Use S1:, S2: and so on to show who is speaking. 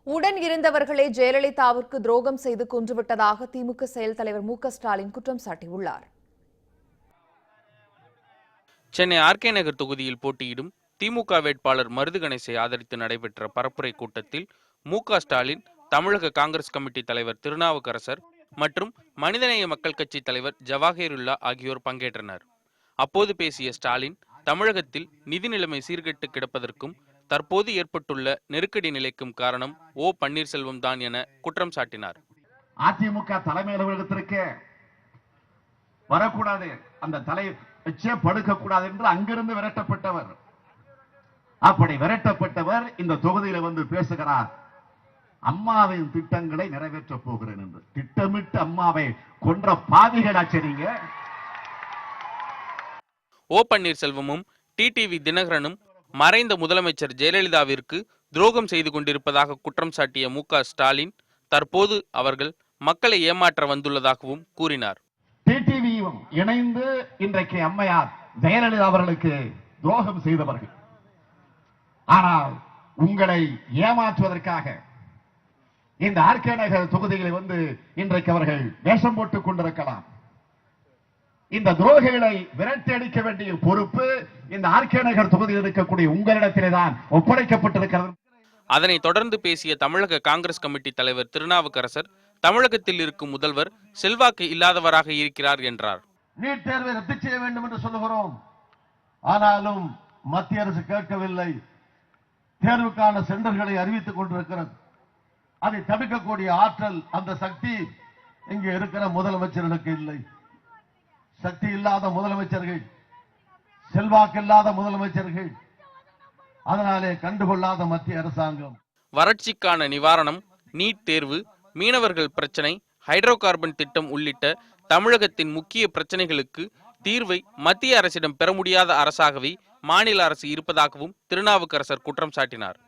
S1: உடன் இருந்தவர்களே ஜெயலலிதாவிற்கு துரோகம் செய்து கொன்றுவிட்டதாக திமுக செயல் தலைவர் மு.க.ஸ்டாலின் குற்றம் சாட்டியுள்ளார்.
S2: சென்னை ஆர்கே நகர் தொகுதியில் போட்டியிடும் திமுக வேட்பாளர் மருது கணேசை ஆதரித்து நடைபெற்ற பரப்புரை கூட்டத்தில் மு.க.ஸ்டாலின், தமிழக காங்கிரஸ் கமிட்டி தலைவர் திருநாவுக்கரசர் மற்றும் மனிதநேய மக்கள் கட்சி தலைவர் ஜவாஹிருல்லா ஆகியோர் பங்கேற்றனர். அப்போது பேசிய ஸ்டாலின், தமிழகத்தில் நிதி நிலைமை சீர்கெட்டு கிடப்பதற்கும் தற்போது ஏற்பட்டுள்ள நெருக்கடி நிலைக்கும் காரணம் ஓ பன்னீர்செல்வம் தான் என குற்றம் சாட்டினார்.
S3: அதிமுக தலைமை அலுவலகத்திற்கு வரக்கூடாது, அந்த தலை வச்சே படுக்கக்கூடாது என்று அங்கிருந்து விரட்டப்பட்டவர். அப்படி விரட்டப்பட்டவர் இந்த தொகுதியில வந்து பேசுகிறார், அம்மாவின் திட்டங்களை நிறைவேற்றப் போகிறேன் என்று. திட்டமிட்டு அம்மாவை கொன்ற பாவிகளாச்சரிங்க.
S2: ஓ பன்னீர்செல்வமும் டிடிவி தினகரனும் மறைந்த முதலமைச்சர் ஜெயலலிதாவிற்கு துரோகம் செய்து கொண்டிருப்பதாக குற்றம் சாட்டிய மு.க.ஸ்டாலின், தற்போது அவர்கள் மக்களை ஏமாற்ற வந்துள்ளதாகவும் கூறினார்.
S3: டிடிவியும் இணைந்து இன்றைக்கு அம்மையார் ஜெயலலிதா அவர்களுக்கு துரோகம் செய்தவர்கள். ஆனால் உங்களை ஏமாற்றுவதற்காக இந்த ஆர்கே நகர் தொகுதிகளை வந்து இன்றைக்கு அவர்கள் வேஷம் போட்டுக் கொண்டிருக்கலாம். இந்த துரோகிகளை விரட்டி அடிக்க வேண்டிய பொறுப்பு இந்த ஆர்கே நகர் தொகுதியில் இருக்கக்கூடிய உங்களிடத்திலே தான் ஒப்படைக்கப்பட்டிருக்கிறது.
S2: அதனைத் தொடர்ந்து பேசிய தமிழக காங்கிரஸ் கமிட்டி தலைவர் திருநாவுக்கரசர், தமிழகத்தில் இருக்கும் முதல்வர் செல்வாக்கு இல்லாதவராக இருக்கிறார் என்றார்.
S4: நீட் தேர்வை ரத்து செய்ய வேண்டும் என்று சொல்லுகிறோம், ஆனாலும் மத்திய அரசு கேட்கவில்லை. தேர்வுக்கான சென்டர்களை அறிவித்துக் கொண்டிருக்கிறது. அதை தடுக்கக்கூடிய ஆற்றல், அந்த சக்தி இங்கே இருக்கிற முதலமைச்சர்களுக்கு இல்லை. சக்தி இல்லாத முதலமைச்சர்கள், செல்வாக்கு இல்லாத முதலமைச்சர்கள், அதனாலே கண்டுகொள்ளாத மத்திய அரசாங்கம்.
S2: வறட்சிக்கான நிவாரணம், நீட் தேர்வு, மீனவர்கள் பிரச்சனை, ஹைட்ரோ கார்பன் திட்டம் உள்ளிட்ட தமிழகத்தின் முக்கிய பிரச்சனைகளுக்கு தீர்வை மத்திய அரசிடம் பெற முடியாத அரசாகவே மாநில அரசு இருப்பதாகவும் திருநாவுக்கரசர் குற்றம் சாட்டினார்.